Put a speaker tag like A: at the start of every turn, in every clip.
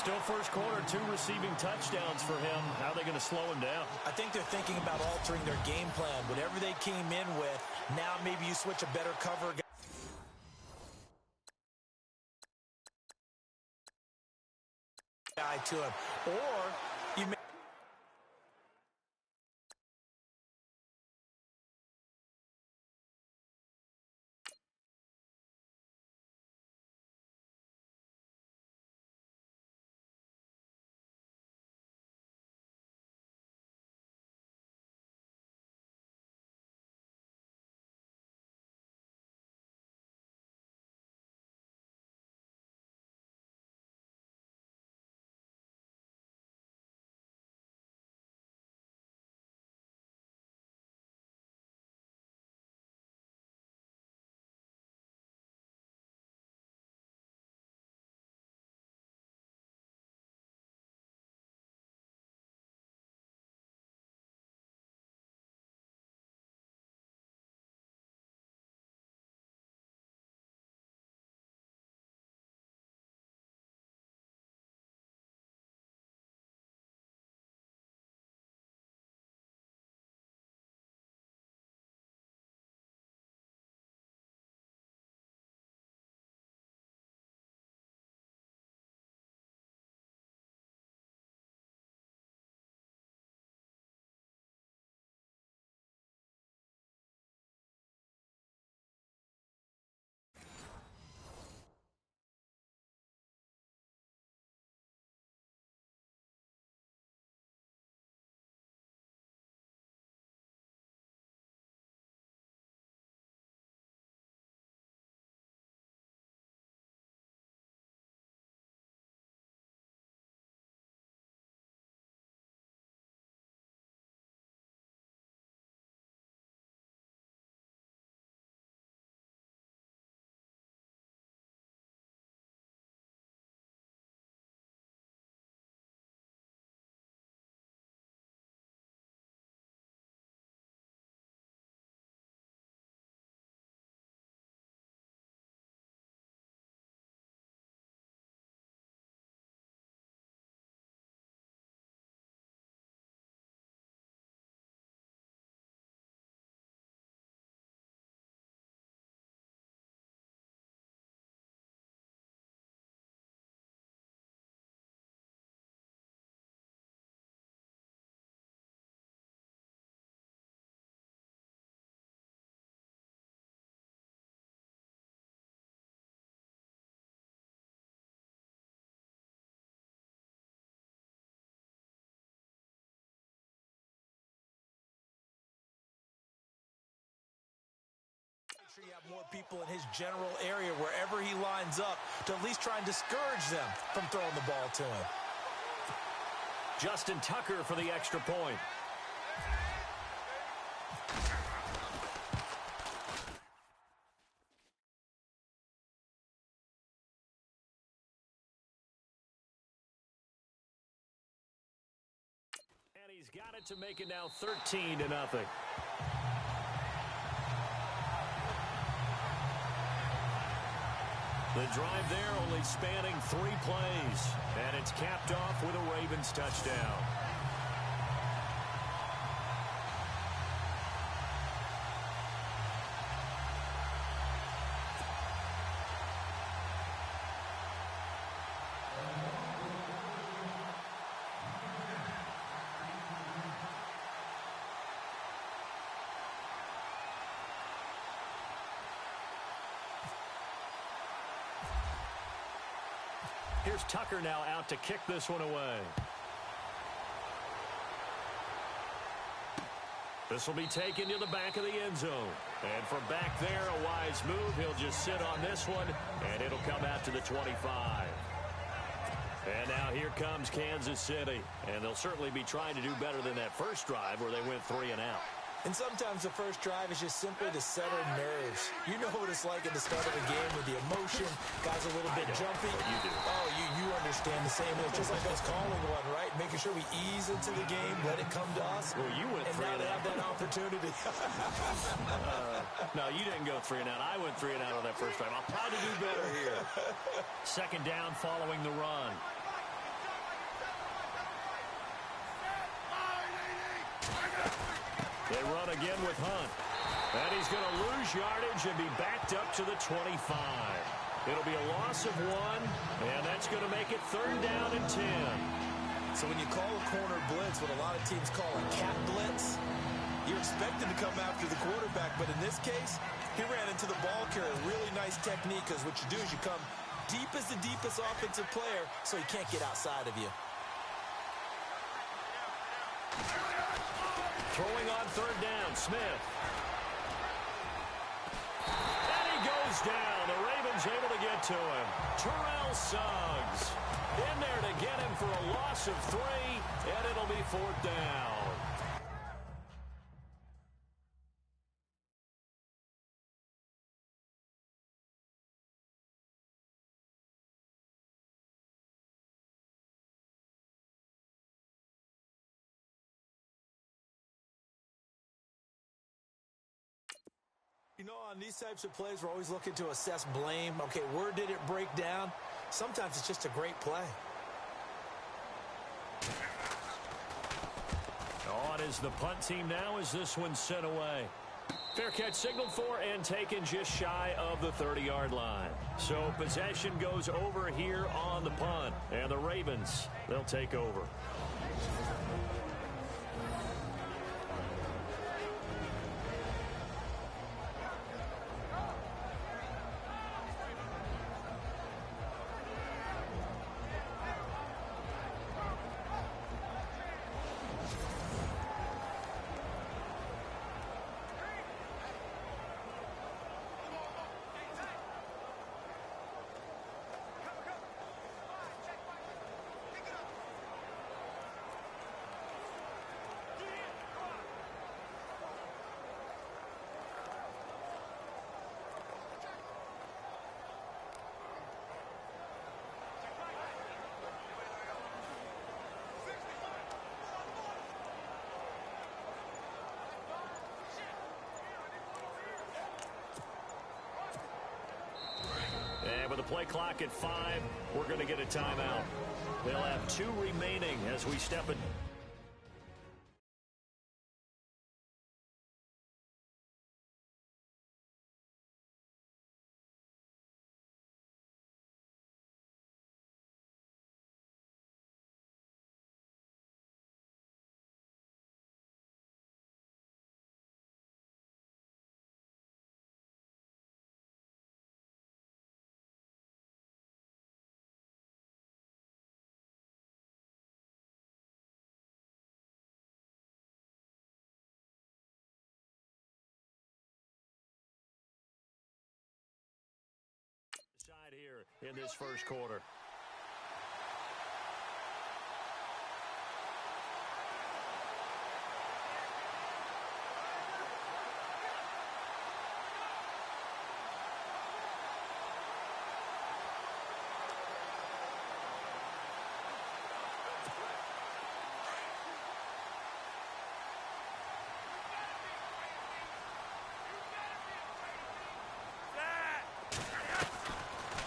A: Still first quarter, 2 receiving touchdowns for him. How are they going to slow him down?
B: I think they're thinking about altering their game plan. Whatever they came in with, now maybe you switch a better cover guy to him. Or you may make sure you have more people in his general area wherever he lines up to at least try and discourage them from throwing the ball to him.
A: Justin Tucker for the extra point. And he's got it to make it now 13-0. The drive there only spanning 3 plays. And it's capped off with a Ravens touchdown. Here's Tucker now out to kick this one away. This will be taken to the back of the end zone. And from back there, a wise move. He'll just sit on this one, and it'll come out to the 25. And now here comes Kansas City. And they'll certainly be trying to do better than that first drive where they went 3 and out.
B: And sometimes the first drive is just simply to settle nerves. You know what it's like at the start of the game with the emotion. Guys a little bit jumpy.
A: You do.
B: Oh, you understand the same. It's just like us calling one, right? Making sure we ease into the game, let it come to us.
A: Well, you went 3 and out.
B: And now they have that opportunity.
A: No, you didn't go 3 and out. I went 3 and out on that first drive. I'll try to do better here. Second down following the run. They run again with Hunt. And he's going to lose yardage and be backed up to the 25. It'll be a loss of 1, and that's going to make it 3rd down and 10.
B: So when you call a corner blitz, what a lot of teams call a cat blitz, you're expected to come after the quarterback. But in this case, he ran into the ball carrier. Really nice technique, because what you do is you come deep as the deepest offensive player so he can't get outside of you.
A: Throwing on 3rd down, Smith. And he goes down. The Ravens able to get to him. Terrell Suggs in there to get him for a loss of 3, and it'll be 4th down.
B: You know, on these types of plays, we're always looking to assess blame. Okay, where did it break down? Sometimes it's just a great play.
A: On is the punt team now as this one's sent away. Fair catch signaled for and taken just shy of the 30-yard line. So possession goes over here on the punt. And the Ravens, they'll take over. And with the play clock at 5, we're going to get a timeout. They'll have 2 remaining as we step in. Side here in this first quarter.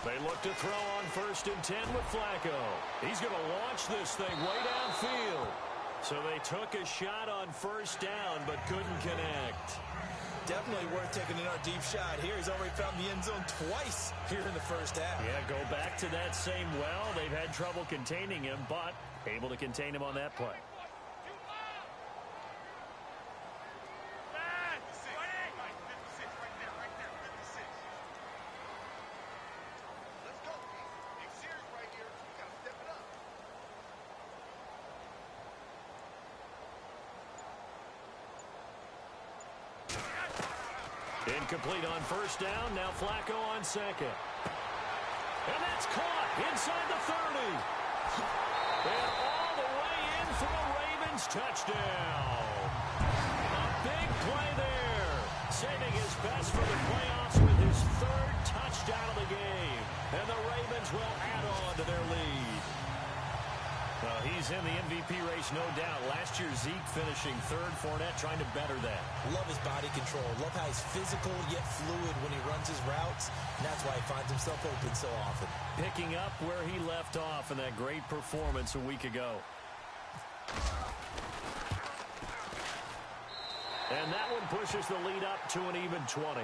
A: They look to throw on 1st and 10 with Flacco. He's going to launch this thing way downfield. So they took a shot on 1st down but couldn't connect.
B: Definitely worth taking another deep shot here. He's already found the end zone twice here in the first half.
A: Yeah, go back to that same well. They've had trouble containing him, but able to contain him on that play. Incomplete on 1st down. Now Flacco on 2nd. And that's caught inside the 30. And all the way in for a Ravens touchdown. A big play there. Saving his best for the playoffs with his 3rd touchdown of the game. And the Ravens will add on to their lead. Well, he's in the MVP race, no doubt. Last year, Zeke finishing 3rd, Fournette trying to better that.
B: Love his body control. Love how he's physical yet fluid when he runs his routes. And that's why he finds himself open so often.
A: Picking up where he left off in that great performance a week ago. And that one pushes the lead up to an even 20.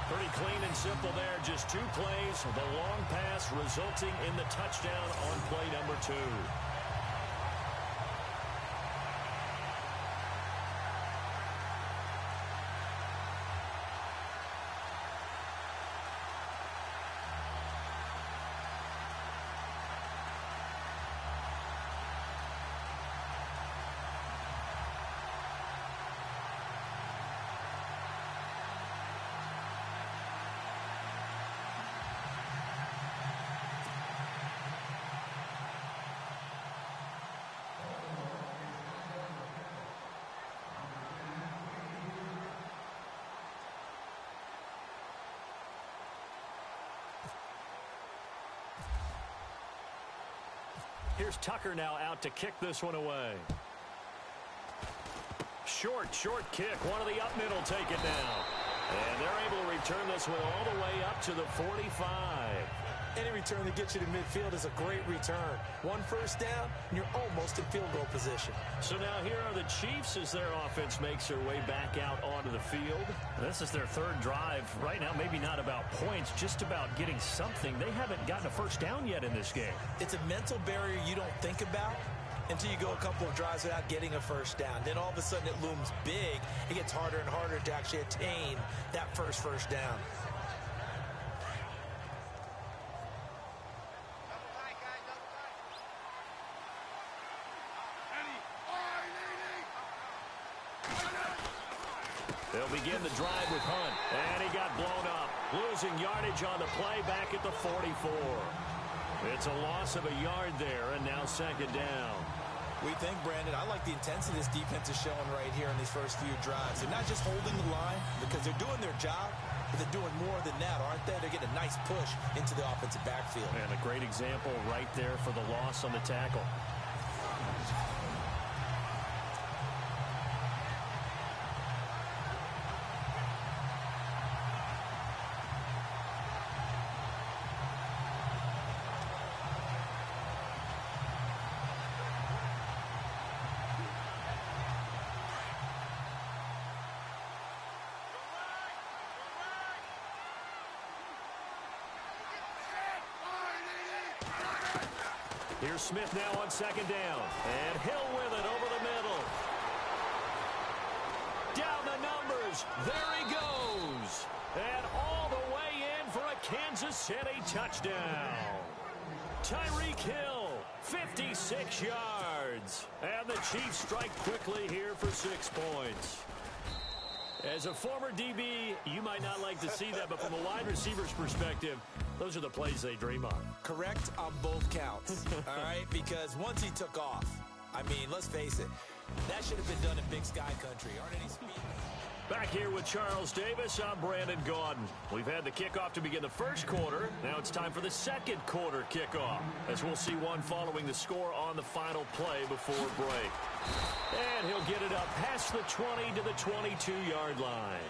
A: Pretty clean and simple there. Just 2 plays. The long pass resulting in the touchdown on play number 2. Here's Tucker now out to kick this one away. Short kick. One of the up middle take it now. And they're able to return this one all the way up to the 45.
B: Any return that gets you to midfield is a great return. 1 first down, and you're almost in field goal position.
A: So now here are the Chiefs as their offense makes their way back out onto the field.
C: This is their 3rd drive. Right now, maybe not about points, just about getting something. They haven't gotten a first down yet in this game.
B: It's a mental barrier you don't think about until you go a couple of drives without getting a first down. Then all of a sudden it looms big. It gets harder and harder to actually attain that first down.
A: They'll begin the drive with Hunt. And he got blown up. Losing yardage on the play back at the 44. It's a loss of a yard there, and now 2nd down.
B: We think, Brandon, I like the intensity this defense is showing right here in these first few drives. They're not just holding the line because they're doing their job, but they're doing more than that, aren't they? They're getting a nice push into the offensive backfield.
C: And a great example right there for the loss on the tackle.
A: Here's Smith now on 2nd down. And Hill with it over the middle. Down the numbers. There he goes. And all the way in for a Kansas City touchdown. Tyreek Hill, 56 yards. And the Chiefs strike quickly here for 6 points. As a former DB, you might not like to see that, but from a wide receiver's perspective, those are the plays they dream of.
B: Correct on both counts, all right? Because once he took off, I mean, let's face it, that should have been done in Big Sky Country. Aren't any speed?
A: Back here with Charles Davis, I'm Brandon Gaudin. We've had the kickoff to begin the first quarter. Now it's time for the second quarter kickoff, as we'll see one following the score on the final play before break. And he'll get it up past the 20 to the 22-yard line.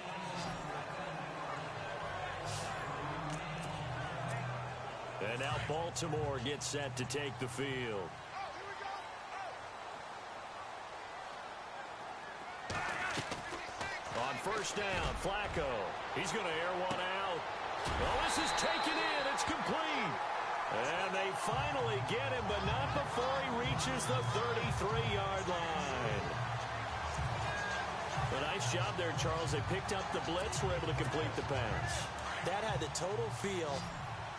A: And now Baltimore gets set to take the field. On first down, Flacco. He's going to air one out. Well, this is taken in. It's complete. And they finally get him, but not before he reaches the 33-yard line. A nice job there, Charles. They picked up the blitz, were able to complete the pass.
B: That had the total feel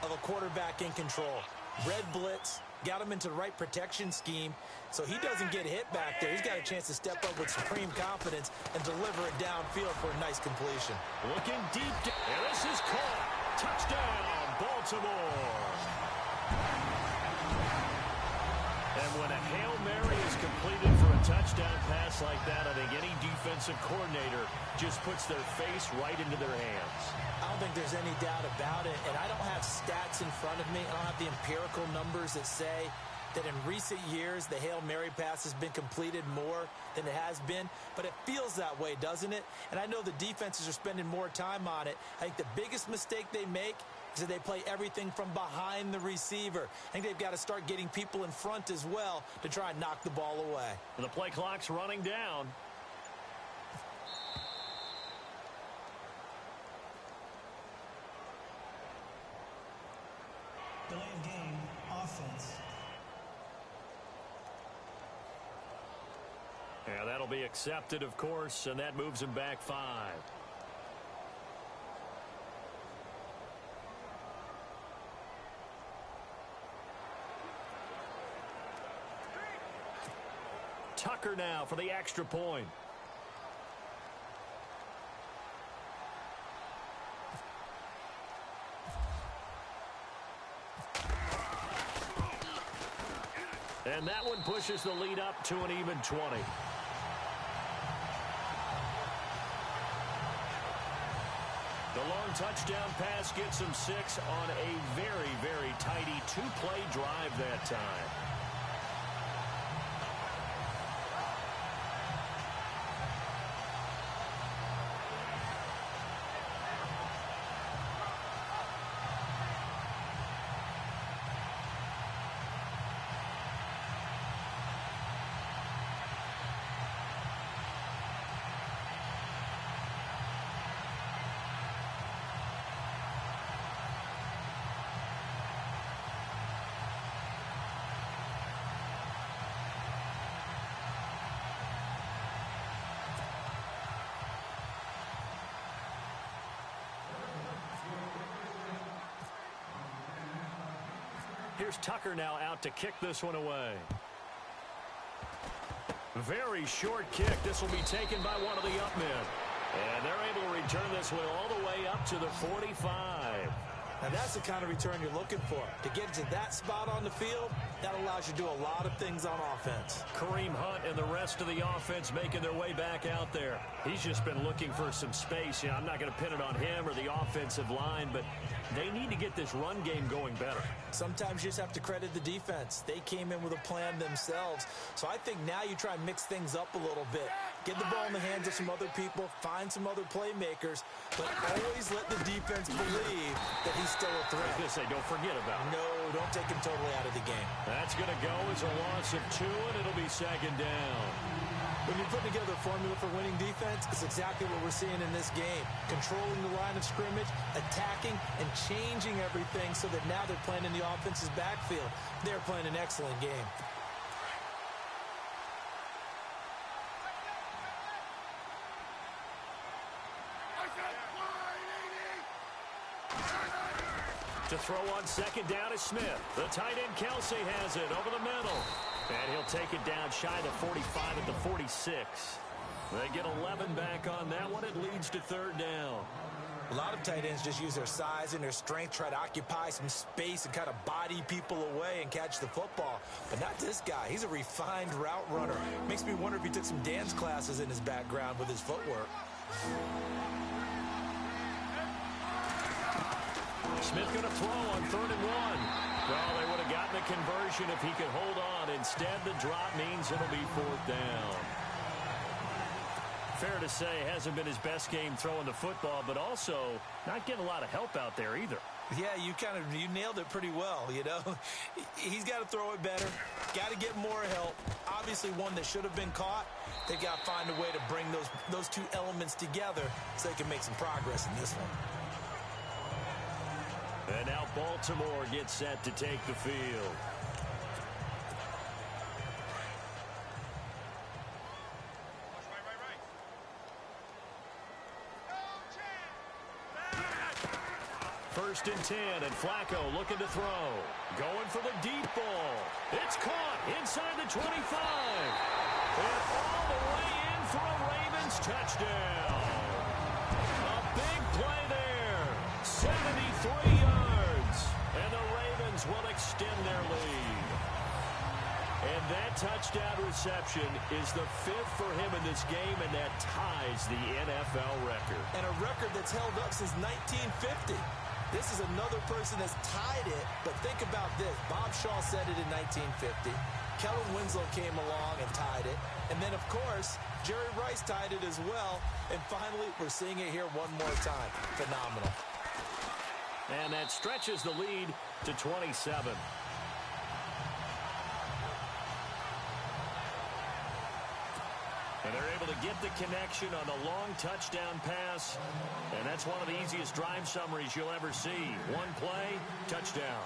B: of a quarterback in control. Red blitz, got him into the right protection scheme, so he doesn't get hit back there. He's got a chance to step up with supreme confidence and deliver it downfield for a nice completion.
A: Looking deep, and this is caught. Touchdown, Baltimore. And when a Hail Mary is completed for a touchdown pass like that, I think any defensive coordinator just puts their face right into their hands.
B: I don't think there's any doubt about it, and I don't have stats in front of me. I don't have the empirical numbers that say that in recent years the Hail Mary pass has been completed more than it has been, but it feels that way, doesn't it? And I know the defenses are spending more time on it. I think the biggest mistake they make is that they play everything from behind the receiver. I think they've got to start getting people in front as well to try and knock the ball away.
C: The play clock's running down.
D: Delay of game, offense.
C: Yeah, that'll be accepted, of course, and that moves him back 5. Tucker now for the extra point. And that one pushes the lead up to an even 20. The long touchdown pass gets him 6 on a very, very tidy 2-play drive that time. Here's Tucker now out to kick this one away. Very short kick. This will be taken by one of the up men. And they're able to return this one all the way up to the 45.
B: Now that's the kind of return you're looking for. To get to that spot on the field, that allows you to do a lot of things on offense.
C: Kareem Hunt and the rest of the offense making their way back out there. He's just been looking for some space. You know, I'm not going to pin it on him or the offensive line, but they need to get this run game going better.
B: Sometimes you just have to credit the defense. They came in with a plan themselves. So I think now you try and mix things up a little bit. Get the ball in the hands of some other people, find some other playmakers, but always let the defense believe that he's still a threat.
C: I was going to say, don't forget about it.
B: No, don't take him totally out of the game.
C: That's going to go as a loss of 2, and it'll be 2nd down.
B: When you put together a formula for winning defense, it's exactly what we're seeing in this game. Controlling the line of scrimmage, attacking, and changing everything so that now they're playing in the offense's backfield. They're playing an excellent game.
C: To throw on 2nd down is Smith. The tight end Kelsey has it over the middle. And he'll take it down shy of the 45 at the 46. They get 11 back on that one. It leads to 3rd down.
B: A lot of tight ends just use their size and their strength, try to occupy some space and kind of body people away and catch the football. But not this guy. He's a refined route runner. Makes me wonder if he took some dance classes in his background with his footwork.
C: Smith going to throw on 3rd and 1. Well, they would have gotten the conversion if he could hold on. Instead, the drop means it'll be 4th down. Fair to say, hasn't been his best game throwing the football, but also not getting a lot of help out there either.
B: Yeah, you nailed it pretty well, you know. He's got to throw it better, got to get more help. Obviously one that should have been caught. They've got to find a way to bring those two elements together so they can make some progress in this one.
C: And now Baltimore gets set to take the field. First and 10, and Flacco looking to throw. Going for the deep ball. It's caught inside the 25. And all the way in for a Ravens touchdown. A big play there. 73 yards. And the Ravens will extend their lead. And that touchdown reception is the 5th for him in this game, and that ties the NFL record.
B: And a record that's held up since 1950. This is another person that's tied it, but think about this. Bob Shaw said it in 1950. Kellen Winslow came along and tied it. And then, of course, Jerry Rice tied it as well. And finally, we're seeing it here one more time. Phenomenal.
C: And that stretches the lead to 27. And they're able to get the connection on the long touchdown pass. And that's one of the easiest drive summaries you'll ever see. One play, touchdown.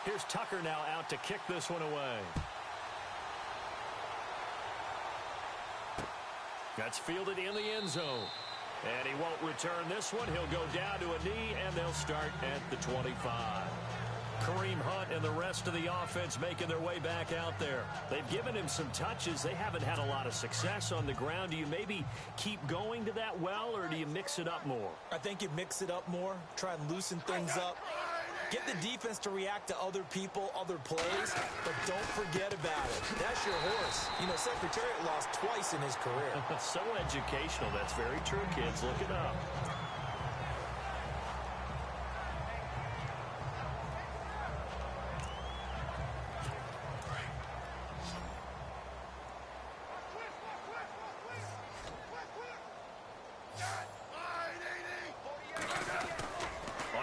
C: Here's Tucker now out to kick this one away. That's fielded in the end zone. And he won't return this one. He'll go down to a knee, and they'll start at the 25. Kareem Hunt and the rest of the offense making their way back out there. They've given him some touches. They haven't had a lot of success on the ground. Do you maybe keep going to that well, or do you mix it up more?
B: I think you mix it up more, try and loosen things up. Get the defense to react to other people, other plays, but don't forget about it. That's your horse. You know, Secretariat lost twice in his career.
C: So educational. That's very true, kids. Look it up.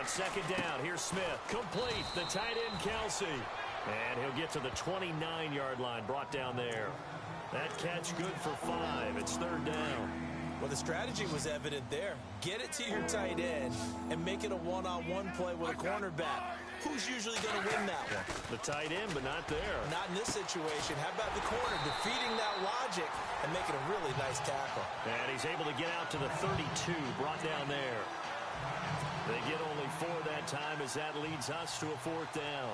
C: Second down. Here's Smith. Complete. The tight end, Kelsey. And he'll get to the 29-yard line. Brought down there. That catch good for 5. It's third down.
B: Well, the strategy was evident there. Get it to your tight end and make it a one-on-one play with a cornerback. Who's usually going to win that one?
C: The tight end, but not there.
B: Not in this situation. How about the corner defeating that logic and making a really nice tackle?
C: And he's able to get out to the 32. Brought down there. They get only 4 that time as that leads us to a fourth down.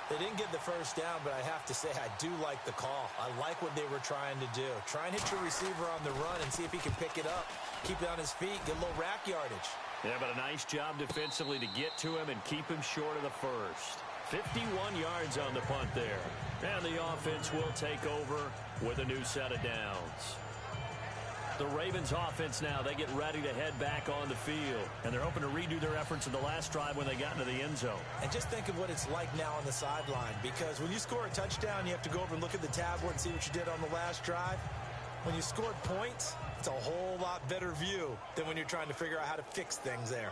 B: They didn't get the first down, but I have to say I do like the call. I like what they were trying to do. Try and hit your receiver on the run and see if he can pick it up. Keep it on his feet, get a little rack yardage.
C: Yeah, but a nice job defensively to get to him and keep him short of the first. 51 yards on the punt there. And the offense will take over with a new set of downs. The Ravens offense now, they get ready to head back on the field. And they're hoping to redo their efforts in the last drive when they got into the end zone.
B: And just think of what it's like now on the sideline. Because when you score a touchdown, you have to go over and look at the tablet and see what you did on the last drive. When you scored points, it's a whole lot better view than when you're trying to figure out how to fix things there.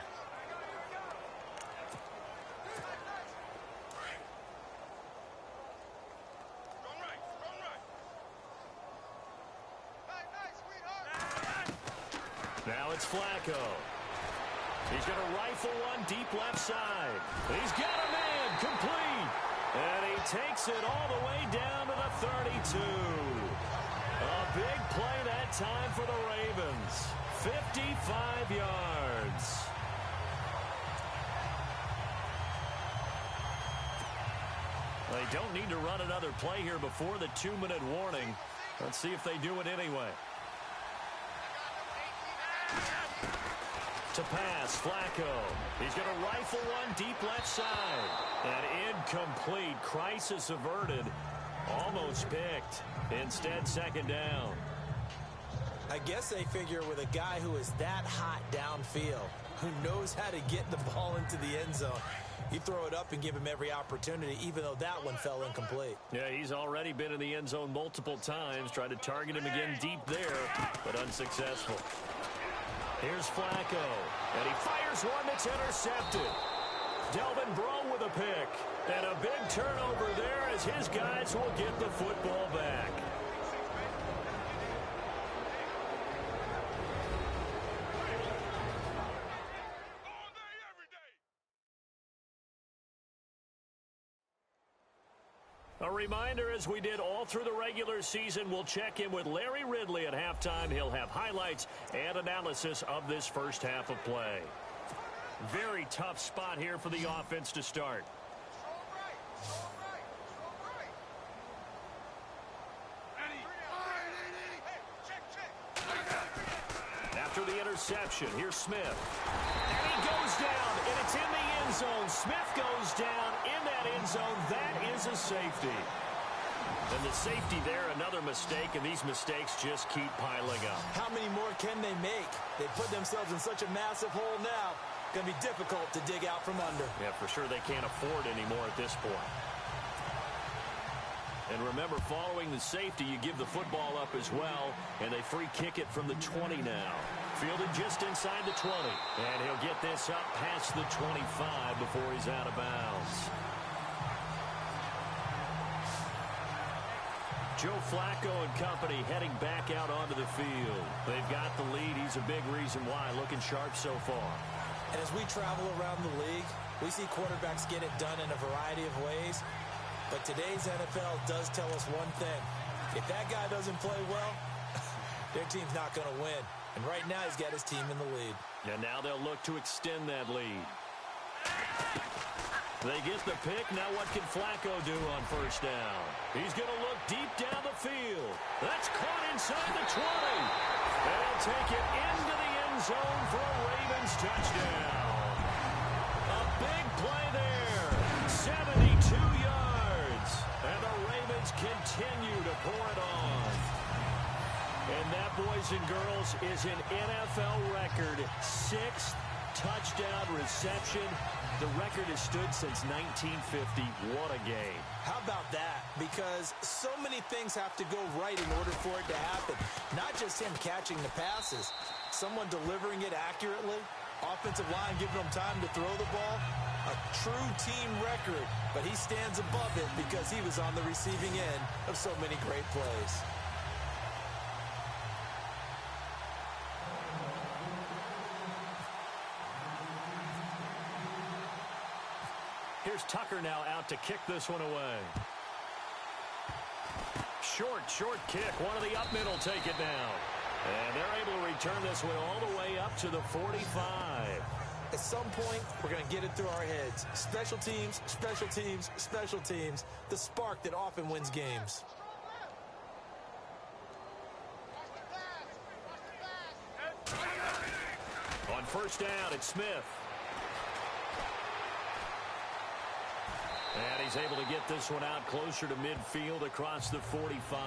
C: Now it's Flacco. He's going to rifle one deep left side. He's got a man complete. And he takes it all the way down to the 32. A big play that time for the Ravens. 55 yards. They don't need to run another play here before the 2-minute warning. Let's see if they do it anyway. To pass, Flacco. He's going to rifle one deep left side. And incomplete. Crisis averted. Almost picked. Instead, second down.
B: I guess they figure with a guy who is that hot downfield, who knows how to get the ball into the end zone, you throw it up and give him every opportunity, even though that one fell incomplete.
C: Yeah, he's already been in the end zone multiple times. Tried to target him again deep there, but unsuccessful. Here's Flacco, and he fires one that's intercepted. Delvin Breaux with a pick, and a big turnover there as his guys will get the football back. A reminder, as we did all through the regular season, we'll check in with Larry Ridley at halftime. He'll have highlights and analysis of this first half of play. Very tough spot here for the offense to start. After the interception, here's Smith. And he goes down, and it's in the end zone. Smith goes down in that end zone. That is a safety. And the safety there, another mistake, and these mistakes just keep piling up.
B: How many more can they make? They put themselves in such a massive hole now. Going to be difficult to dig out from under.
C: Yeah, for sure they can't afford any more at this point. And remember, following the safety, you give the football up as well, and they free kick it from the 20 now. Fielded just inside the 20, and he'll get this up past the 25 before he's out of bounds. Joe Flacco and company heading back out onto the field. They've got the lead. He's a big reason why. Looking sharp so far.
B: And as we travel around the league, we see quarterbacks get it done in a variety of ways. But today's NFL does tell us one thing. If that guy doesn't play well, their team's not going to win. And right now he's got his team in the lead.
C: And now they'll look to extend that lead. They get the pick. Now what can Flacco do on first down? He's going to look deep down the field. That's caught inside the 20. And he'll take it into the end zone for a Ravens touchdown. A big play there. 72 yards. And the Ravens continue to pour it on. And that, boys and girls, is an NFL record 6th touchdown reception. The record has stood since 1950. What a game.
B: How about that? Because so many things have to go right in order for it to happen. Not just him catching the passes. Someone delivering it accurately. Offensive line giving them time to throw the ball. A true team record. But he stands above it because he was on the receiving end of so many great plays.
C: Here's Tucker now out to kick this one away. Short kick. One of the up middle take it down. And they're able to return this one all the way up to the 45.
B: At some point, we're going to get it through our heads. Special teams, special teams, special teams. The spark that often wins games.
C: On first down, it's Smith. And he's able to get this one out closer to midfield across the 45.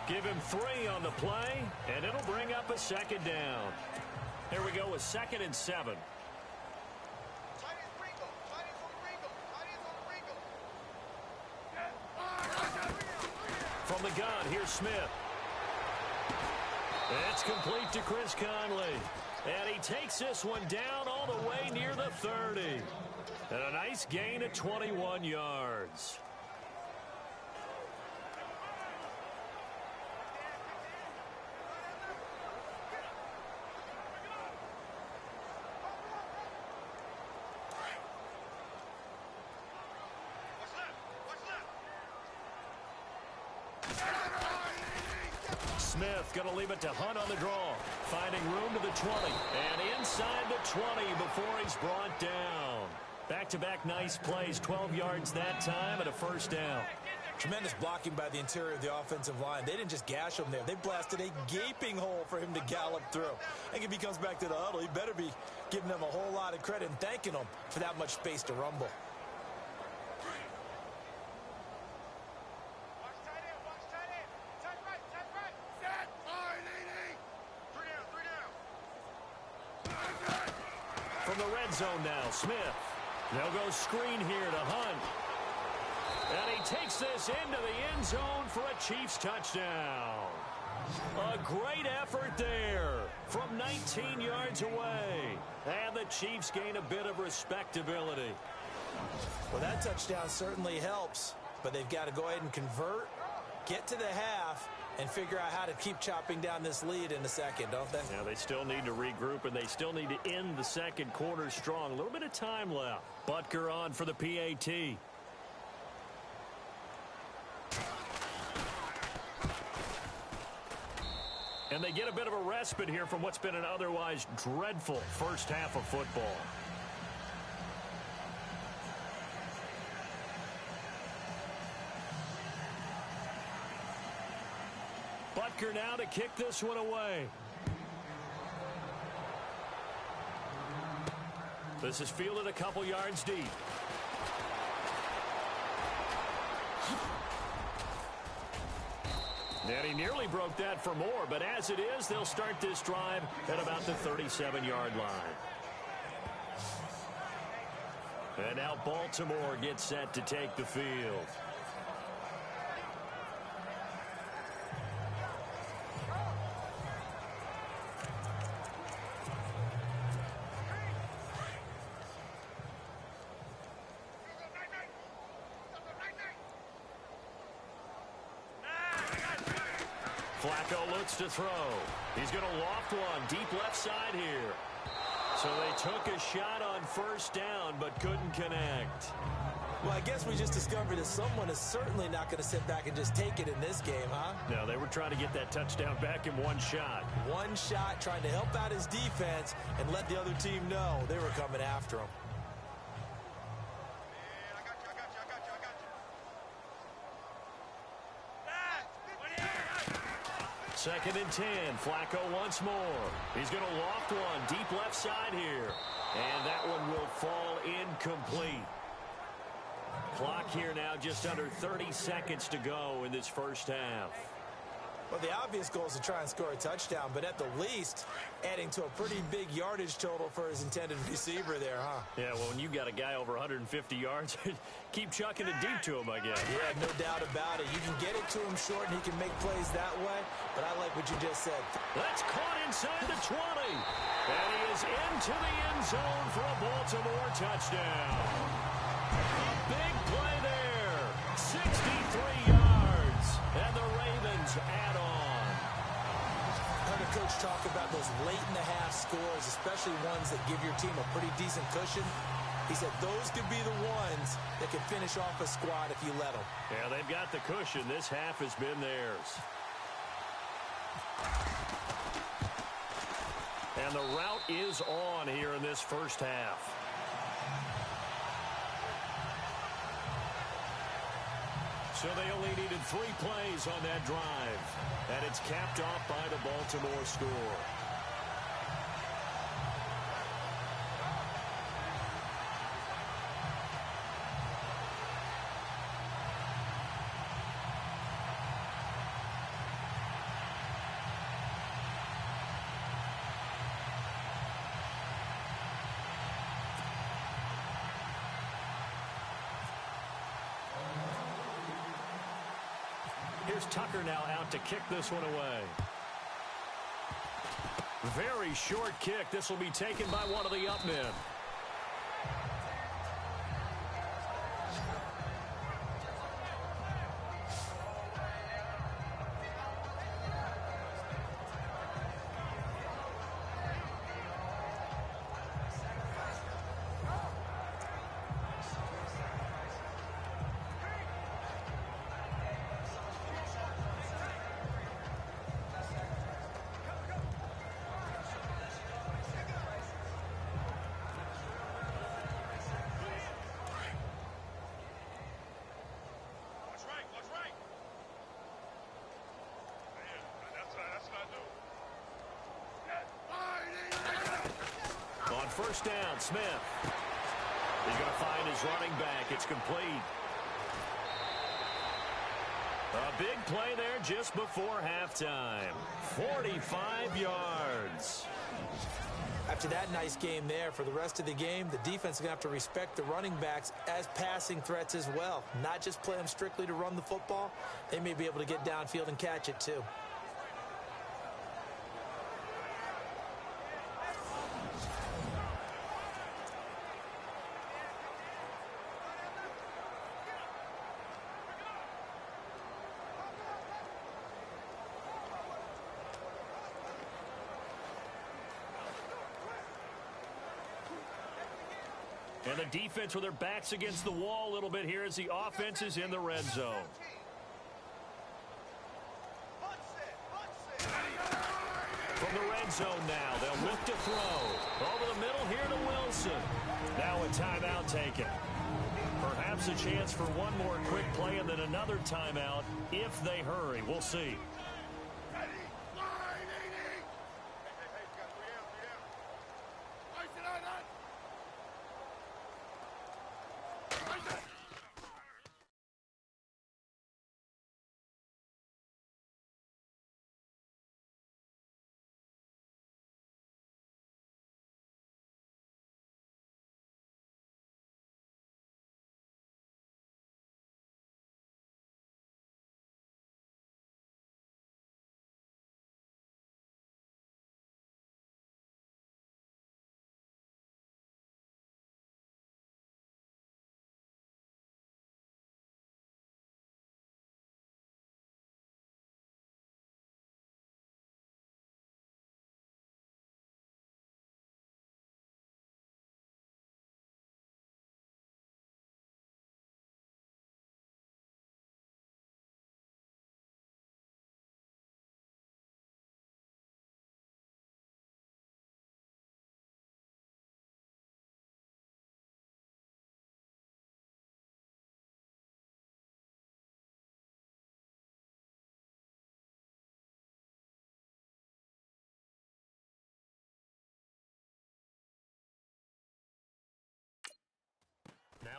C: Give him 3 on the play, and it'll bring up a second down. Here we go with 2nd and 7. From the gun, here's Smith. It's complete to Chris Conley. And he takes this one down all the way near the 30. And a nice gain of 21 yards. Smith going to leave it to Hunt on the draw. Finding room to the 20. And inside the 20 before he's brought down. Back-to-back nice plays. 12 yards that time and a first down.
B: Tremendous blocking by the interior of the offensive line. They didn't just gash him there. They blasted a gaping hole for him to gallop through. I think if he comes back to the huddle, he better be giving them a whole lot of credit and thanking them for that much space to rumble.
C: From the red zone now, Smith. They'll go screen here to Hunt. And he takes this into the end zone for a Chiefs touchdown. A great effort there from 19 yards away. And the Chiefs gain a bit of respectability.
B: Well, that touchdown certainly helps, but they've got to go ahead and convert, get to the half, and figure out how to keep chopping down this lead in the second, don't they?
C: Yeah, they still need to regroup, and they still need to end the second quarter strong. A little bit of time left. Butker on for the PAT. And they get a bit of a respite here from what's been an otherwise dreadful first half of football. Butker now to kick this one away. This is fielded a couple yards deep. And he nearly broke that for more, but as it is, they'll start this drive at about the 37-yard line. And now Baltimore gets set to take the field. Flacco looks to throw. He's going to loft one deep left side here. So they took a shot on first down but couldn't connect.
B: Well, I guess we just discovered that someone is certainly not going to sit back and just take it in this game, huh?
C: No, they were trying to get that touchdown back in one shot.
B: One shot, trying to help out his defense and let the other team know they were coming after him.
C: Second and 10. Flacco once more. He's going to loft one deep left side here. And that one will fall incomplete. Clock here now just under 30 seconds to go in this first half.
B: Well, the obvious goal is to try and score a touchdown, but at the least, adding to a pretty big yardage total for his intended receiver there, huh?
C: Yeah, well, when you got a guy over 150 yards, keep chucking it deep to him, I guess.
B: Yeah, no doubt about it. You can get it to him short, and he can make plays that way, but I like what you just said.
C: That's caught inside the 20. And he is into the end zone for a Baltimore touchdown. Big play there. 63 yards. And the Ravens add on.
B: I heard a coach talk about those late-in-the-half scores, especially ones that give your team a pretty decent cushion. He said those could be the ones that could finish off a squad if you let them.
C: Yeah, they've got the cushion. This half has been theirs. And the route is on here in this first half. So they only needed 3 plays on that drive. And it's capped off by the Baltimore score. Here's Tucker now out to kick this one away. Very short kick. This will be taken by one of the up men. On first down, Smith. He's going to find his running back. It's complete. A big play there just before halftime. 45 yards.
B: After that nice game there, for the rest of the game, the defense is going to have to respect the running backs as passing threats as well. Not just play them strictly to run the football. They may be able to get downfield and catch it too.
C: And the defense with their backs against the wall a little bit here as the offense is in the red zone. From the red zone now, they'll look to throw. Over the middle here to Wilson. Now a timeout taken. Perhaps a chance for one more quick play and then another timeout if they hurry. We'll see.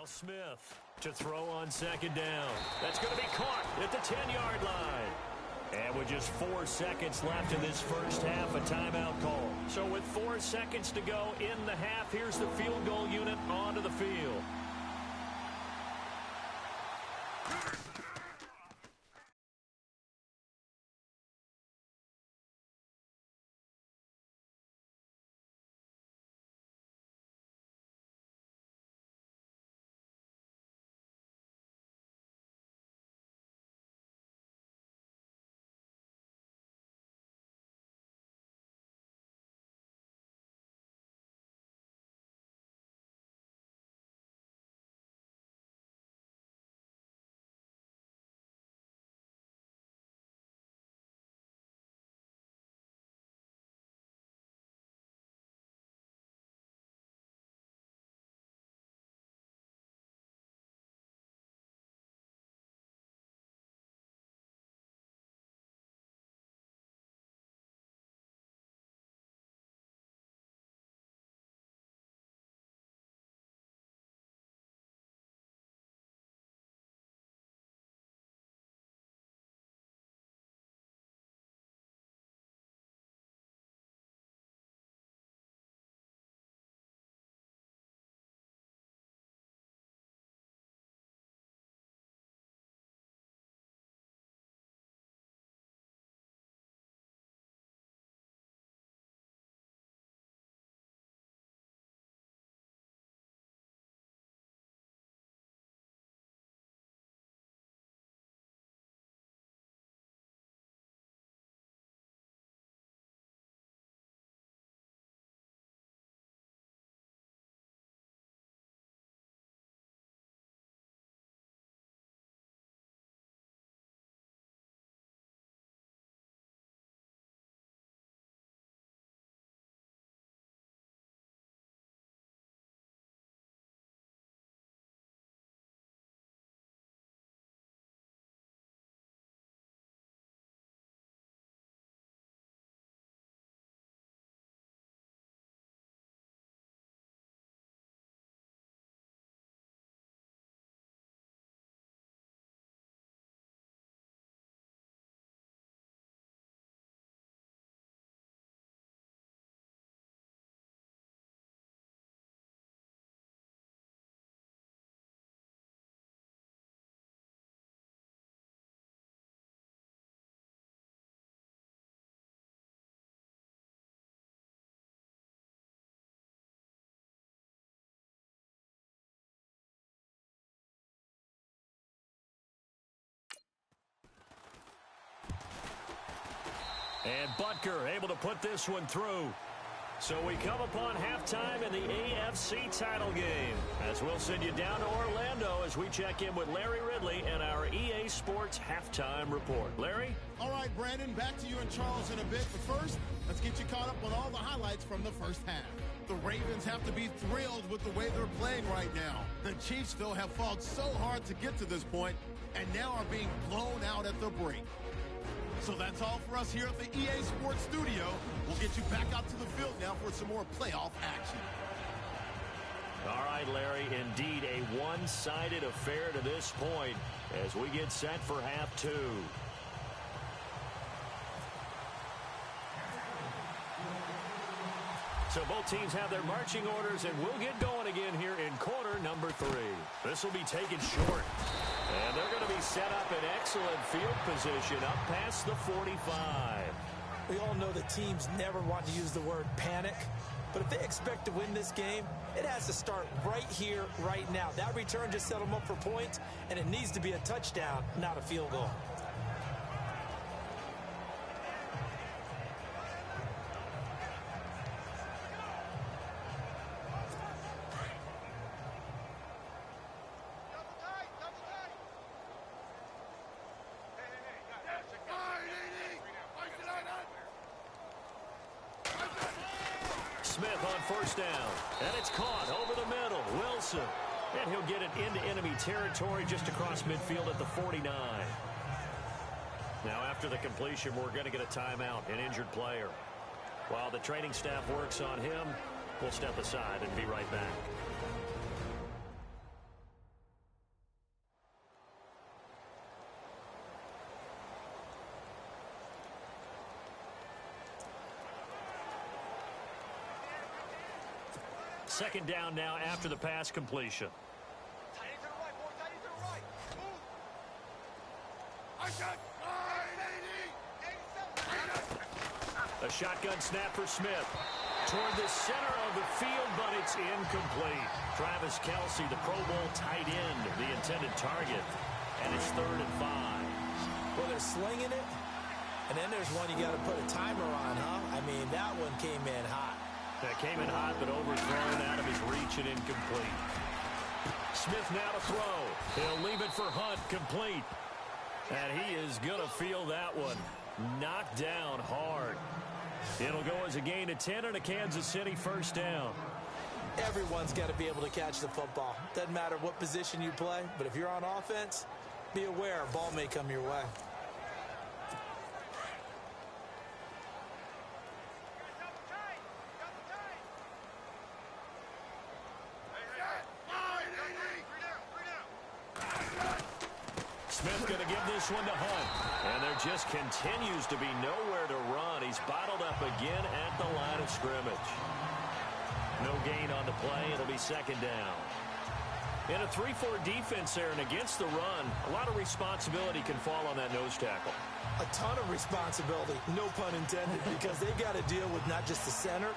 C: Now Smith to throw on second down. That's going to be caught at the 10-yard line. And with just 4 seconds left in this first half, a timeout call. So with 4 seconds to go in the half, here's the field goal unit onto the field. And Butker able to put this one through. So we come upon halftime in the AFC title game, as we'll send you down to Orlando as we check in with Larry Ridley and our EA Sports halftime report. Larry?
E: All right, Brandon, back to you and Charles in a bit. But first, let's get you caught up on all the highlights from the first half. The Ravens have to be thrilled with the way they're playing right now. The Chiefs, though, have fought so hard to get to this point and now are being blown out at the break. So that's all for us here at the EA Sports Studio. We'll get you back out to the field now for some more playoff action.
C: All right, Larry, indeed a one-sided affair to this point as we get set for half two. So both teams have their marching orders, and we'll get going again here in quarter number 3. This will be taken short. And they're going to be set up in excellent field position up past the 45.
B: We all know that teams never want to use the word panic. But if they expect to win this game, it has to start right here, right now. That return just set them up for points, and it needs to be a touchdown, not a field goal.
C: Smith on first down, and it's caught over the middle. Wilson, and he'll get it into enemy territory just across midfield at the 49. Now after the completion, we're going to get a timeout, an injured player. While the training staff works on him, we'll step aside and be right back. Second down now after the pass completion. A shotgun snap for Smith. Toward the center of the field, but it's incomplete. Travis Kelce, the Pro Bowl tight end, the intended target. And it's 3rd and 5.
B: Well, they're slinging it. And then there's one you got to put a timer on, huh? I mean, that one came in hot.
C: That came in hot, but overthrown out of his reach and incomplete. Smith now to throw. He'll leave it for Hunt, complete. And he is going to feel that one. Knocked down hard. It'll go as a gain of 10 and a Kansas City first down.
B: Everyone's got to be able to catch the football. Doesn't matter what position you play, but if you're on offense, be aware a ball may come your way.
C: Smith going to give this one to Hunt. And there just continues to be nowhere to run. He's bottled up again at the line of scrimmage. No gain on the play. It'll be second down. In a 3-4 defense there and against the run, a lot of responsibility can fall on that nose tackle.
B: A ton of responsibility, no pun intended, because they've got to deal with not just the center,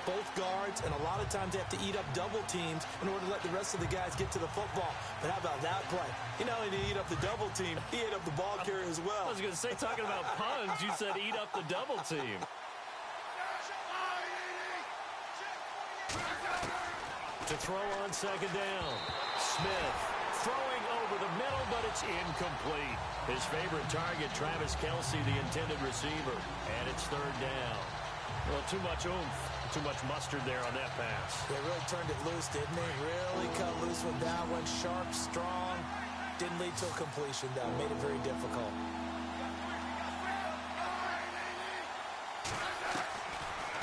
B: both guards, and a lot of times they have to eat up double teams in order to let the rest of the guys get to the football. But how about that play? He not only did he eat up the double team, he ate up the ball carrier as well.
C: I was going to say, talking about puns, you said eat up the double team. To throw on second down. Smith throwing over the middle, but it's incomplete. His favorite target, Travis Kelce, the intended receiver. And it's 3rd down. Well, too much oomph, too much mustard there on that pass.
B: They really turned it loose, didn't they? Really cut loose with that one. Sharp, strong. Didn't lead to a completion, though. Made it very difficult.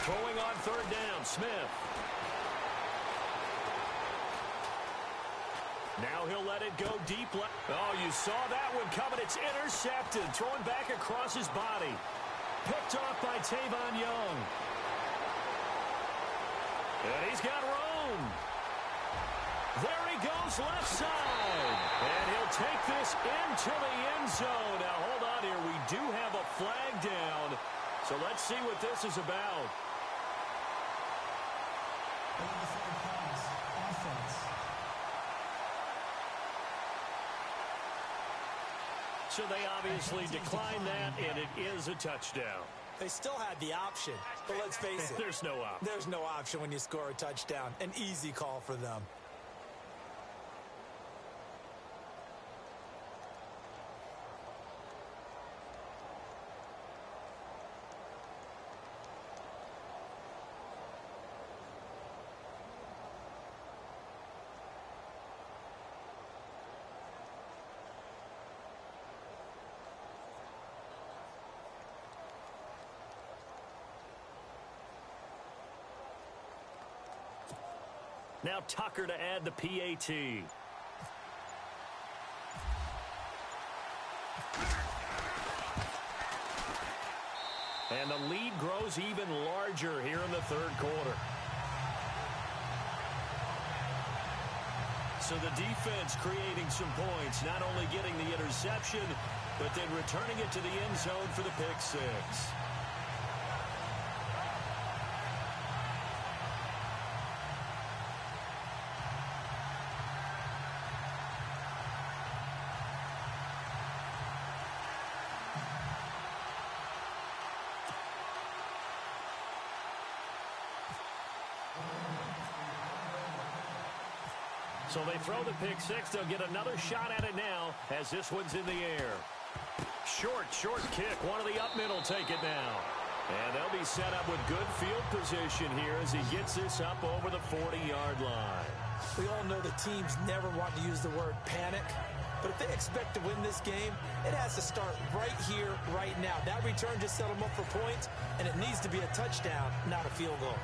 C: Throwing on 3rd down, Smith. Now he'll let it go deep left. Oh, you saw that one coming. It's intercepted. Throwing back across his body. Picked off by Tavon Young. And he's got room. There he goes left side. And he'll take this into the end zone. Now, hold on here. We do have a flag down. So let's see what this is about. So they obviously declined that, and it is a touchdown.
B: They still had the option, but let's face it.
C: There's no option.
B: There's no option when you score a touchdown. An easy call for them.
C: Now Tucker to add the PAT. And the lead grows even larger here in the 3rd quarter. So the defense creating some points, not only getting the interception, but then returning it to the end zone for the pick 6. So they throw the pick 6. They'll get another shot at it now as this one's in the air. Short kick. One of the up middle take it now. And they'll be set up with good field position here as he gets this up over the 40-yard line.
B: We all know the teams never want to use the word panic. But if they expect to win this game, it has to start right here, right now. That return just set them up for points, and it needs to be a touchdown, not a field goal.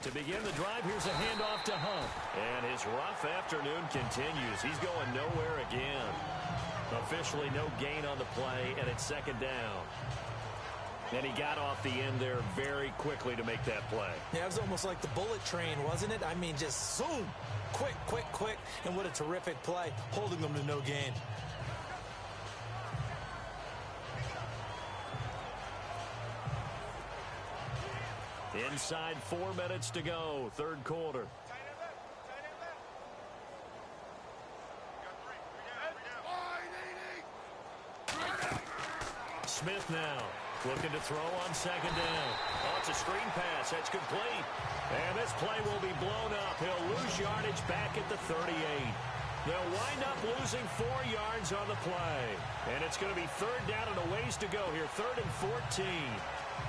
C: To begin the drive, here's a handoff to Hunt.
A: And his rough afternoon continues. He's going nowhere again. Officially no gain on the play, and it's second down. And he got off the end there very quickly to make that play.
B: Yeah, it was almost like the bullet train, wasn't it? I mean, just zoom. Quick, quick, quick. And what a terrific play, holding them to no gain.
C: Inside 4 minutes to go, third quarter. Smith now looking to throw on second down.
A: Oh, it's a screen pass. That's complete.
C: And this play will be blown up. He'll lose yardage back at the 38. They'll wind up losing 4 yards on the play. And it's going to be third down and a ways to go here. 3rd and 14.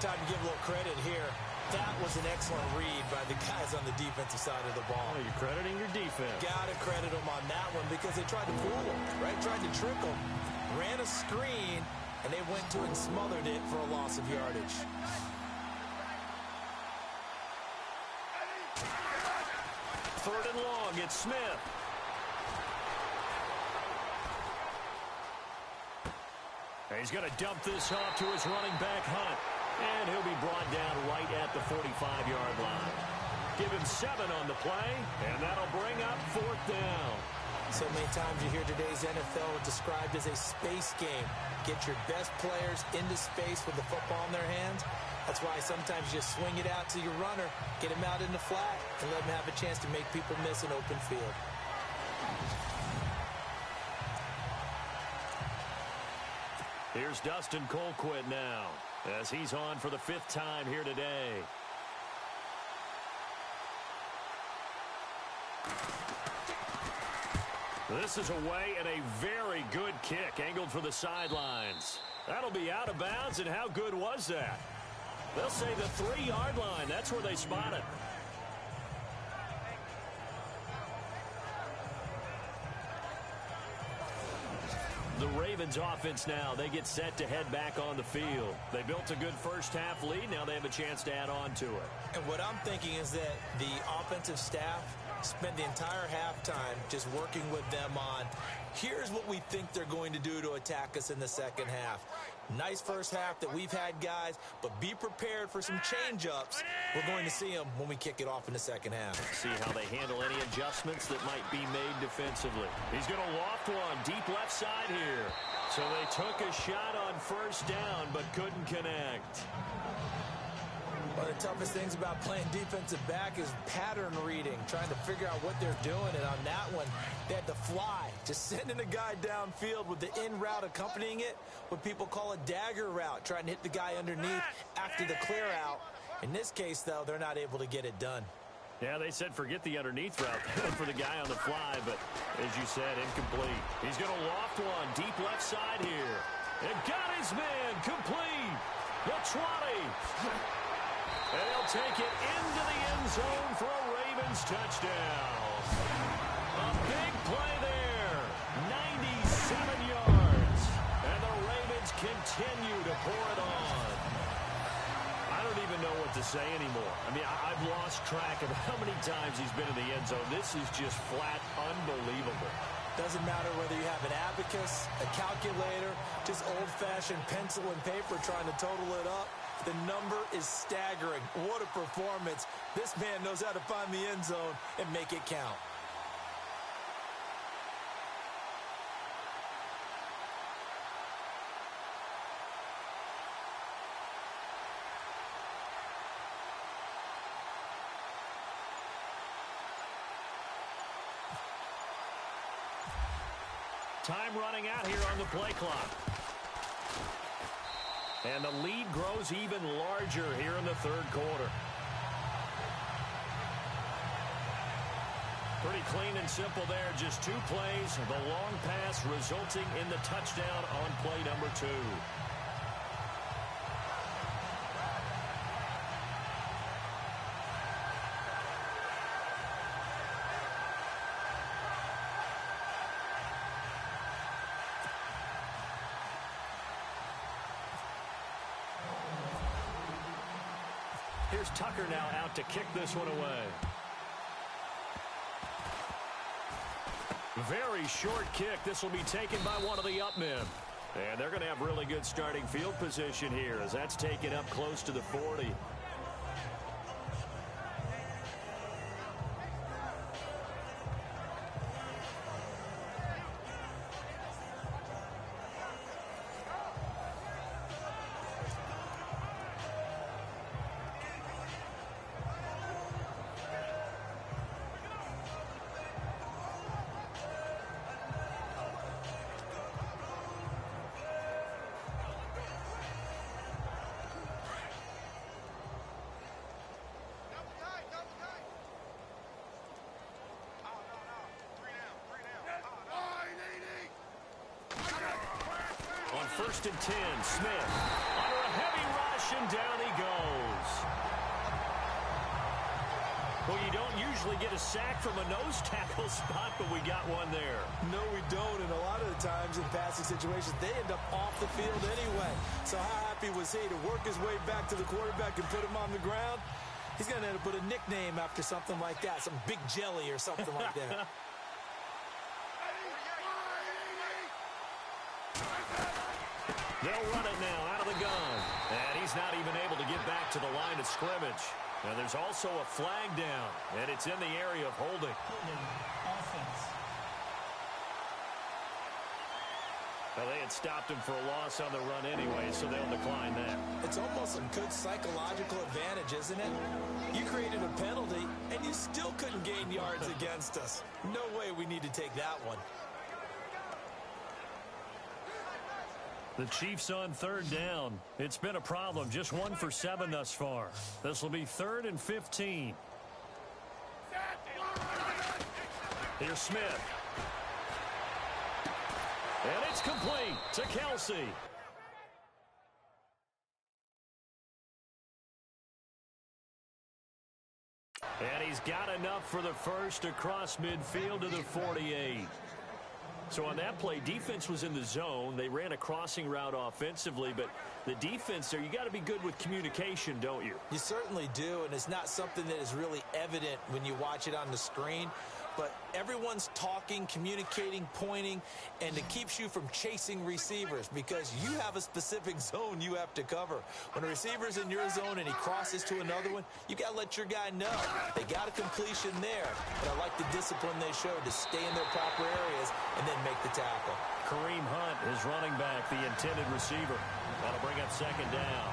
B: Time to give a little credit here. That was an excellent read by the guys on the defensive side of the ball.
C: Oh, you're crediting your defense.
B: Gotta credit them on that one because they tried to fool them, right? Tried to trick them. Ran a screen, and they went to and smothered it for a loss of yardage.
C: Third and long, it's Smith. And he's going to dump this off to his running back, Hunt. And he'll be brought down right at the 45-yard line. Give him 7 on the play, and that'll bring up 4th down.
B: So many times you hear today's NFL described as a space game. Get your best players into space with the football in their hands. That's why sometimes you just swing it out to your runner, get him out in the flat, and let him have a chance to make people miss an open field.
C: Here's Dustin Colquitt now, as he's on for the 5th time here today. This is away and a very good kick, angled for the sidelines. That'll be out of bounds, and how good was that? They'll say the 3-yard line. That's where they spot it. The Ravens offense now, they get set to head back on the field. They built a good first half lead. Now they have a chance to add on to it.
B: And what I'm thinking is that the offensive staff spent the entire halftime just working with them on, here's what we think they're going to do to attack us in the second half. Nice first half that we've had, guys, but be prepared for some change-ups. We're going to see them when we kick it off in the second half.
C: See how they handle any adjustments that might be made defensively. He's going to loft one deep left side here. So they took a shot on first down but couldn't connect.
B: One of the toughest things about playing defensive back is pattern reading, trying to figure out what they're doing. And on that one, they had to fly, just sending a guy downfield with the in route accompanying it, what people call a dagger route, trying to hit the guy underneath after the clear out. In this case, though, they're not able to get it done.
C: Yeah, they said forget the underneath route for the guy on the fly, but as you said, incomplete. He's going to loft one deep left side here. And got his man complete. The 20. And he'll take it into the end zone for a Ravens touchdown. A big play there. 97 yards. And the Ravens continue to pour it on. I don't even know what to say anymore. I mean, I've lost track of how many times he's been in the end zone. This is just flat unbelievable.
B: Doesn't matter whether you have an abacus, a calculator, just old-fashioned pencil and paper trying to total it up. The number is staggering. What a performance. This man knows how to find the end zone and make it count.
C: Time running out here on the play clock. And the lead grows even larger here in the third quarter. Pretty clean and simple there. Just 2 plays. The long pass resulting in the touchdown on play number 2. Here's Tucker now out to kick this one away. Very short kick. This will be taken by one of the up men. And they're going to have really good starting field position here as that's taken up close to the 40. First and 10, Smith under a heavy rush, and down he goes. Well, you don't usually get a sack from a nose tackle spot, but we got one there.
B: No, we don't, and a lot of the times in passing situations, they end up off the field anyway. So how happy was he to work his way back to the quarterback and put him on the ground? He's going to end up with a nickname after something like that, some Big Jelly or something like that.
C: They'll run it now out of the gun. And he's not even able to get back to the line of scrimmage. And there's also a flag down, and it's in the area of holding.
D: Offense.
C: Well, they had stopped him for a loss on the run anyway, so they'll decline that.
B: It's almost a good psychological advantage, isn't it? You created a penalty, and you still couldn't gain yards against us. No way we need to take that one.
C: The Chiefs on third down. It's been a problem. Just 1 for 7 thus far. This will be 3rd and 15. Here's Smith. And it's complete to Kelsey. And he's got enough for the first across midfield to the 48. So on that play, defense was in the zone. They ran a crossing route offensively, but the defense there, you got to be good with communication, don't you?
B: You certainly do, and it's not something that is really evident when you watch it on the screen. But everyone's talking, communicating, pointing, and it keeps you from chasing receivers because you have a specific zone you have to cover. When a receiver's in your zone and he crosses to another one, you got to let your guy know. They got a completion there, but I like the discipline they showed to stay in their proper areas and then make the tackle.
C: Kareem Hunt is running back, the intended receiver. That'll bring up second down.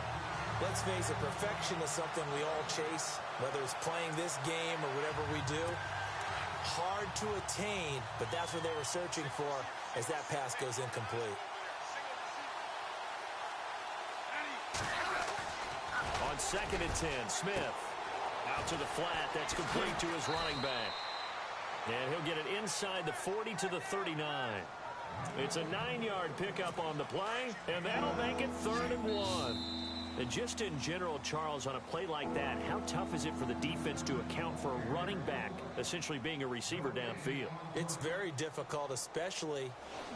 B: Let's face it, perfection is something we all chase, whether it's playing this game or whatever we do. Hard to attain, but that's what they were searching for as that pass goes incomplete.
C: On 2nd and 10, Smith out to the flat. That's complete to his running back. And he'll get it inside the 40 to the 39. It's a 9-yard pickup on the play, and that'll make it 3rd and 1. And just in general, Charles, on a play like that, how tough is it for the defense to account for a running back essentially being a receiver downfield?
B: It's very difficult, especially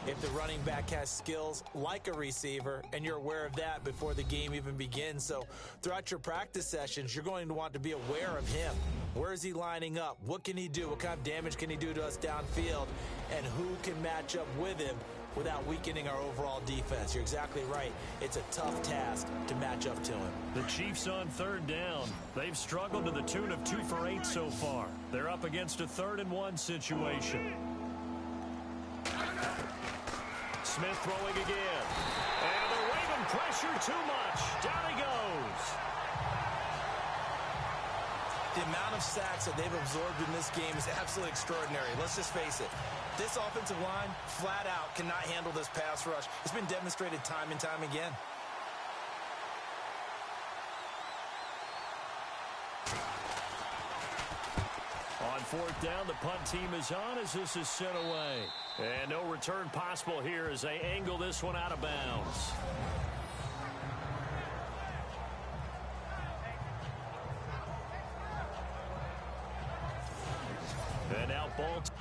B: if the running back has skills like a receiver, and you're aware of that before the game even begins. So throughout your practice sessions, you're going to want to be aware of him. Where is he lining up? What can he do? What kind of damage can he do to us downfield? And who can match up with him without weakening our overall defense? You're exactly right. It's a tough task to match up to him.
C: The Chiefs on 3rd down. They've struggled to the tune of 2 for 8 so far. They're up against a 3rd and 1 situation. Smith throwing again. And they're waving pressure too much. Down he goes.
B: The amount of sacks that they've absorbed in this game is absolutely extraordinary. Let's just face it. This offensive line, flat out, cannot handle this pass rush. It's been demonstrated time and time again.
C: On 4th down, the punt team is on as this is sent away. And no return possible here as they angle this one out of bounds. And now Baltimore.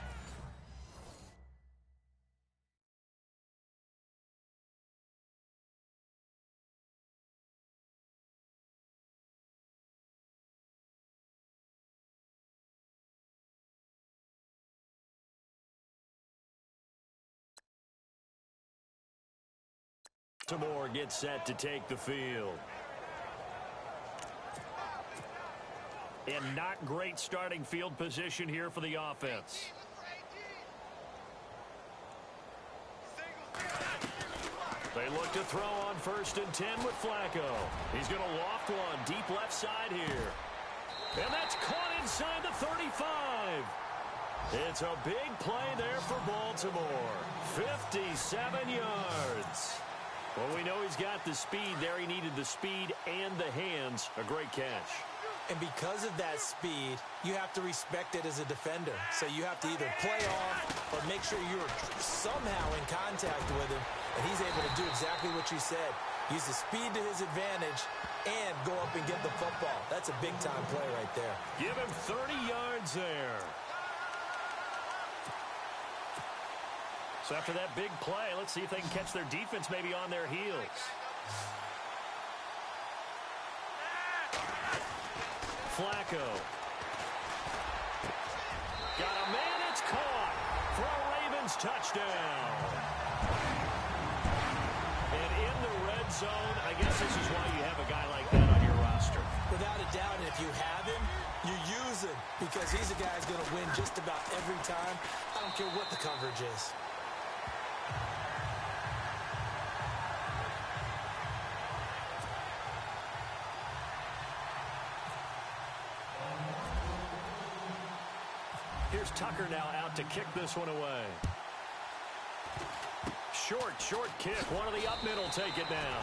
A: Baltimore gets set to take the field. And not great starting field position here for the offense. They look to throw on 1st and 10 with Flacco. He's going to loft one deep left side here. And that's caught inside the 35. It's a big play there for Baltimore. 57 yards. Well, we know he's got the speed there. He needed the speed and the hands. A great catch.
B: And because of that speed, you have to respect it as a defender. So you have to either play off or make sure you're somehow in contact with him. And he's able to do exactly what you said. Use the speed to his advantage and go up and get the football. That's a big-time play right there.
A: Give him 30 yards there. So after that big play, let's see if they can catch their defense maybe on their heels. Flacco. Got a man, it's caught for a Ravens touchdown. And in the red zone, I guess this is why you have a guy like that on your roster.
B: Without a doubt, and if you have him, you use him because he's a guy who's going to win just about every time. I don't care what the coverage is.
A: Here's Tucker now out to kick this one away. Short kick. One of the up middle take it now.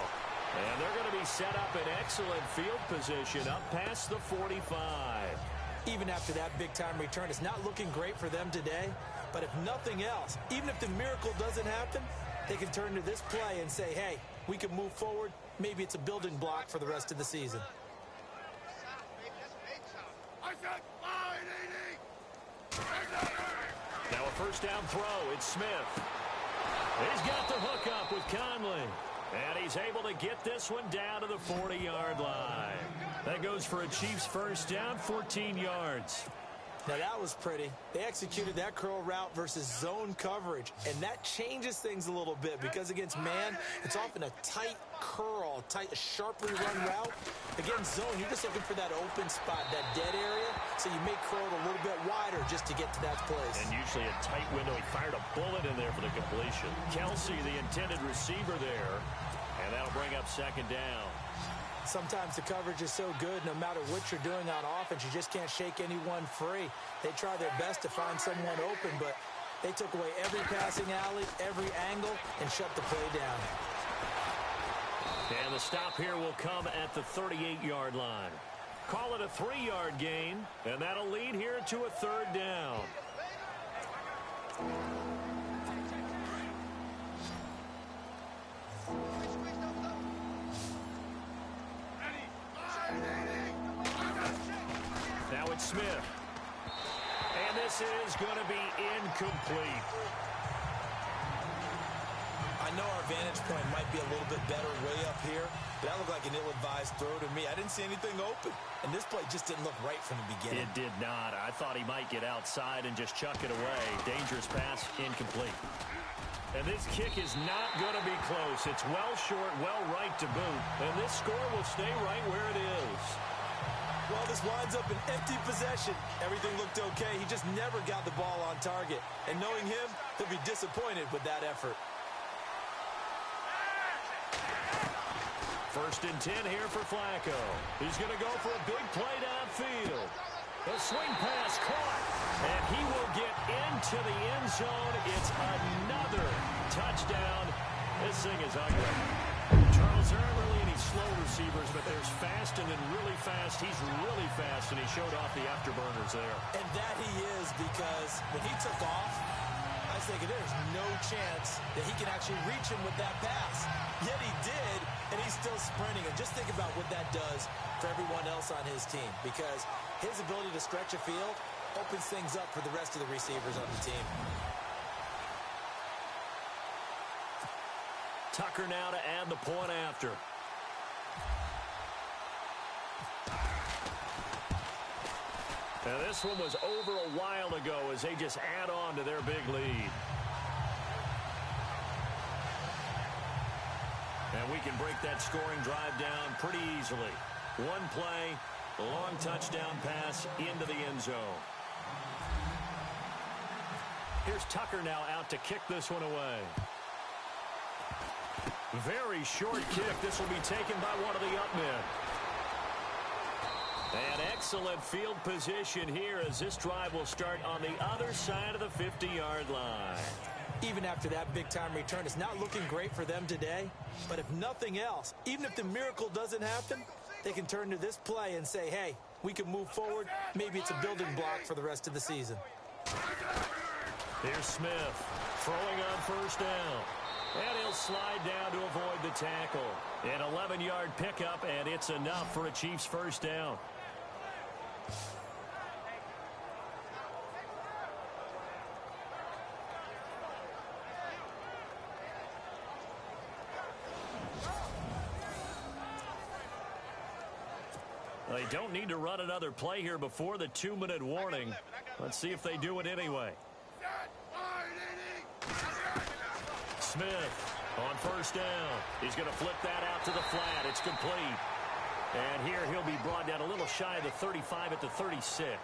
A: And they're going to be set up in excellent field position up past the 45.
B: Even after that big-time return, it's not looking great for them today. But if nothing else, even if the miracle doesn't happen, they can turn to this play and say, hey, we can move forward. Maybe it's a building block for the rest of the season.
A: Now a first down throw. It's Smith. He's got the hook up with Conley. And he's able to get this one down to the 40-yard line. That goes for a Chiefs first down, 14 yards.
B: Now that was pretty. They executed that curl route versus zone coverage. And that changes things a little bit because against man, it's often a tight curl, sharply run route. Against zone, you're just looking for that open spot, that dead area. So you may curl it a little bit wider just to get to that place.
A: And usually a tight window. He fired a bullet in there for the completion. Kelsey, the intended receiver there. And that'll bring up second down.
B: Sometimes the coverage is so good, no matter what you're doing on offense, you just can't shake anyone free. They try their best to find someone open, but they took away every passing alley, every angle, and shut the play down.
A: And the stop here will come at the 38-yard line. Call it a 3-yard gain, and that'll lead here to a third down. Now it's Smith. And this is going to be incomplete.
B: I know our vantage point might be a little bit better way up here, but that looked like an ill-advised throw to me. I didn't see anything open, and this play just didn't look right from the beginning.
A: It did not. I thought he might get outside and just chuck it away. Dangerous pass, incomplete. And this kick is not going to be close. It's well short, well right to boot. And this score will stay right where it is.
B: Well, this winds up an empty possession. Everything looked okay. He just never got the ball on target. And knowing him, he'll be disappointed with that effort.
A: First and 10 here for Flacco. He's going to go for a big play downfield. The swing pass caught. And he will get into the end zone. It's another touchdown. This thing is ugly. Charles, there aren't really any slow receivers, but there's fast and then really fast. He's really fast, and he showed off the afterburners there.
B: And that he is, because when he took off, I was thinking there's no chance that he can actually reach him with that pass. Yet he did, and he's still sprinting. And just think about what that does for everyone else on his team, because his ability to stretch a field opens things up for the rest of the receivers on the team.
A: Tucker now to add the point after. Now this one was over a while ago as they just add on to their big lead.
C: we can break that scoring drive down pretty easily. One play, a long touchdown pass into the end zone. Here's Tucker now out to kick this one away. Very short kick. This will be taken by one of the up men. An excellent field position here as this drive will start on the other side of the 50-yard line.
B: Even after that big-time return, it's not looking great for them today. But if nothing else, even if the miracle doesn't happen, they can turn to this play and say, hey, we can move forward. Maybe it's a building block for the rest of the season.
C: Here's Smith throwing on first down. And he'll slide down to avoid the tackle. An 11-yard pickup, and it's enough for a Chiefs first down. They don't need to run another play here before the 2-minute warning. Let's see if they do it anyway. Smith on first down. He's going to flip that out to the flat. It's complete. And here he'll be brought down a little shy of the 35 at the 36.